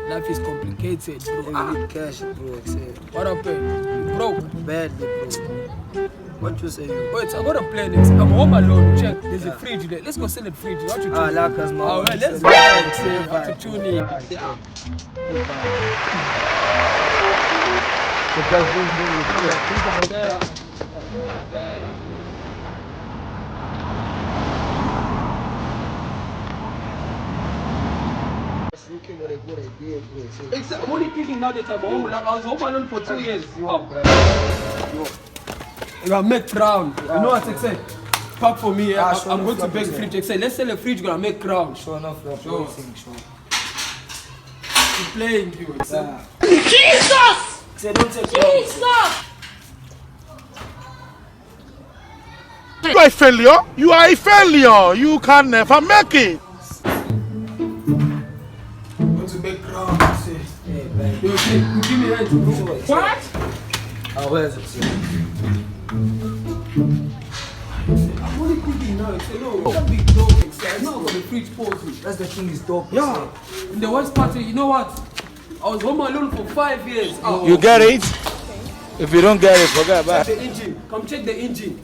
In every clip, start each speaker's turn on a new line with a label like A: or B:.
A: Life is complicated, bro.
B: I need cash, bro.
A: What happened? You broke?
B: Badly, bro. What you say?
A: Wait, I got a plan. I'm home alone. Check. There's a fridge there. Let's go sell the fridge. What you tune?
B: Like us, man.
A: Oh, well, let's go. What you tune in? I'm only thinking now that I'm home. Like, I was home alone for 2 years. You make crown. You know what I say? Pack for me. I'm going to beg fridge. I say, let's sell a fridge. Gonna make crown.
B: Sure enough, we're playing.
A: You're playing, dude.
C: Jesus!
B: Say, don't take
C: Jesus!
D: You are a failure. You are a failure. You can never make it.
A: Want to make crown? Say, you give me hand. What?
B: Where is it, sir?
A: I'm only cooking now. Say, no, that big dog. I know the fridge pause.
B: That's the thing is dope.
A: Yeah. In the worst part, you know what? I was home alone for 5 years.
D: You get it? If you don't get it, forget about it.
A: The engine. Come check the engine.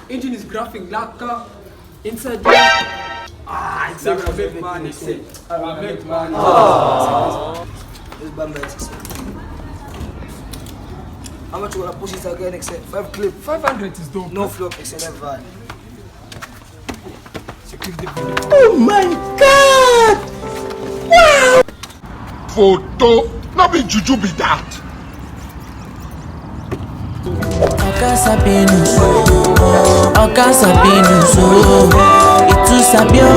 A: Engine is graphing lacquer inside there. It's a make money. I make money.
B: This bamba is how much you wanna push it again? Except 5 clip.
A: 500 is dope.
B: No flop, except van.
D: Oh my God! Wow! Photo, not be juju be that.
E: Oga Sabinus, itu sabio.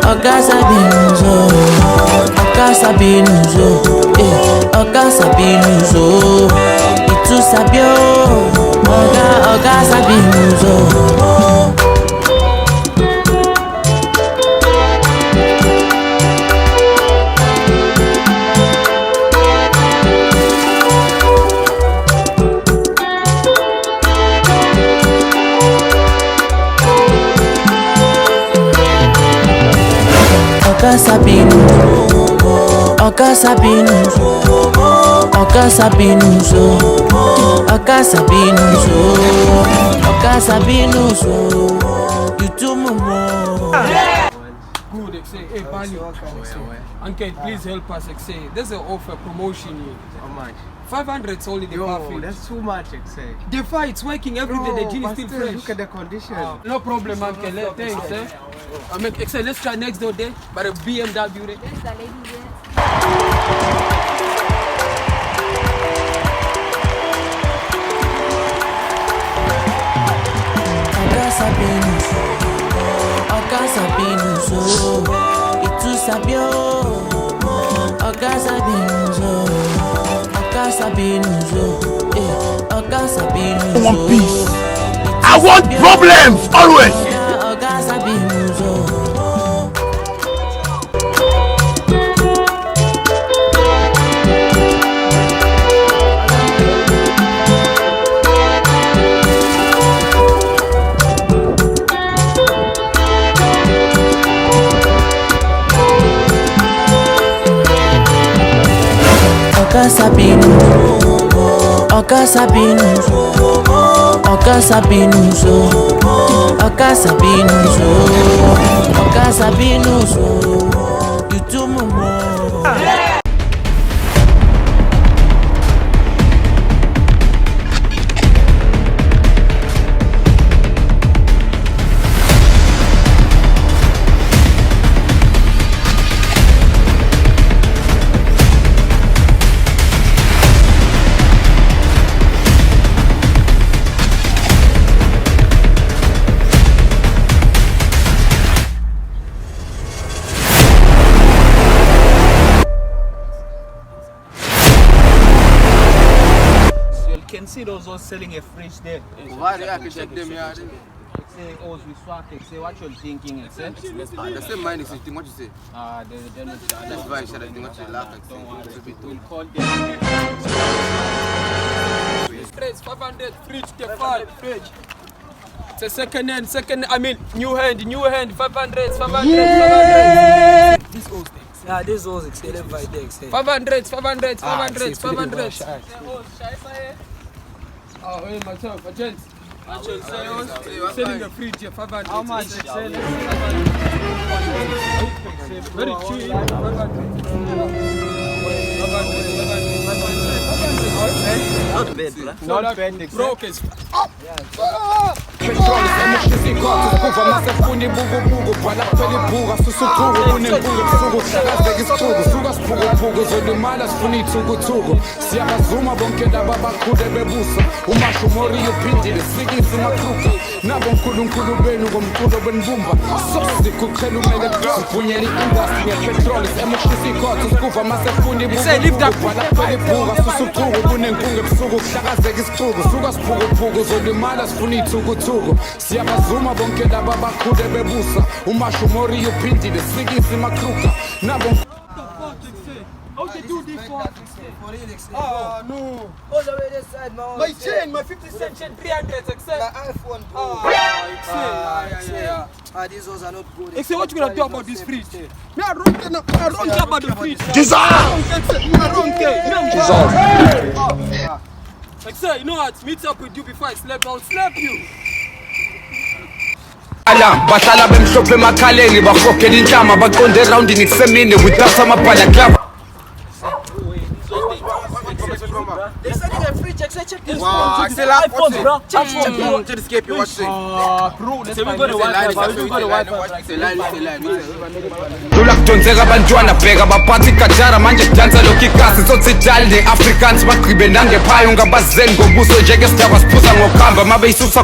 E: Oga Sabinus, itu sabio. Oga Sabinus. Oga Sabinus, you too much.
A: Good, they say, hey, Bali. Uncle, please help us. They say, there's an offer promotion here.
F: How much?
A: 500 is only the perfect.
F: That's too much, say.
A: The fight's working every day. The gin is still fresh.
F: Look at the condition.
A: No problem, Uncle. Thanks, eh? I make excellent. Let's try next door day. But a BMW.
C: Where's the lady there?
E: Sabinus, itu sabio. Oga Sabinus,
D: I want peace. I want problems always.
E: Oga Sabinus. Oga Sabinus, you too much.
F: See those ones selling a fridge there.
G: Why I can check them here?
F: Say, oh, we swap it. Say what you're thinking. Say.
G: The same mind is what you say. That's why I said I think what you laugh at.
F: Don't worry. We'll call them.
A: Price 500 fridge, the 5 fridge. It's a second hand, I mean new hand, 500, 500. This old thing.
B: Yeah, this was excellent by the excel.
A: 500, 500, 500, 500. Oh, hey, myself, agent. Selling the fridge here, 500.
F: How much?
A: Very cheap. 500.
B: Not bad, bro.
F: Not bad, excel.
A: Broke as
H: Petroli emushisa ikhothi kuva masefuna ibukubuku bhala kuphela ibhuka susuthuku kunenkuku ebusuku hlakazeka isithuku suka siphukupuku zolimala sifuna iy'thukuthuku siyabazuma bonke laba abakhule bebusa umasho umoriyo uphindile sikise makruka nabo nkulunkulu benu ngomculo benibumba sosikhuqhela umele siphunyela i-industry ngepetroli emushisa ikhothi kuva masefuna ibukubuku bhala kuphela ibhuka susuthuku kunenkuku ebusuku hlakazeka isithuku suka siphukupuku zolimala sifuna iy'thukuthuku siyabazuma bonke laba abakhule bebusa umasho umoriyo uphindile sikise makruka nabo
A: how they do this one?
B: For real, excel.
A: Ah, no.
B: All the way this side, man.
A: My chain, my 50 cent chain, 300, except.
B: The iPhone, bro. These ones are not good.
A: Excel, what you gonna do about this fridge? Me, I don't care about the fridge. Excel, you know what? Meet up with you before I slept. I'll slap you.
H: bahlala bemhlophe emakhaleni bahogela inhlama baqonde erawundini kusemini without amabhala club
B: They're selling a fridge, excel. Check this
G: Wow,
B: one.
G: Axel, watch it.
B: bro. Check
G: To escape you, watch it.
F: Bro, let's find the Wi-Fi.
G: It's a line.
H: lula kudonseka abantwana bheka baphathi ikajara manje kudansa lokhu ikasi sotsijali ne-africans bagqibe nangephayo ngabazeni ngobuso njengesidakwa siphuza ngokuhamba mabe yisusa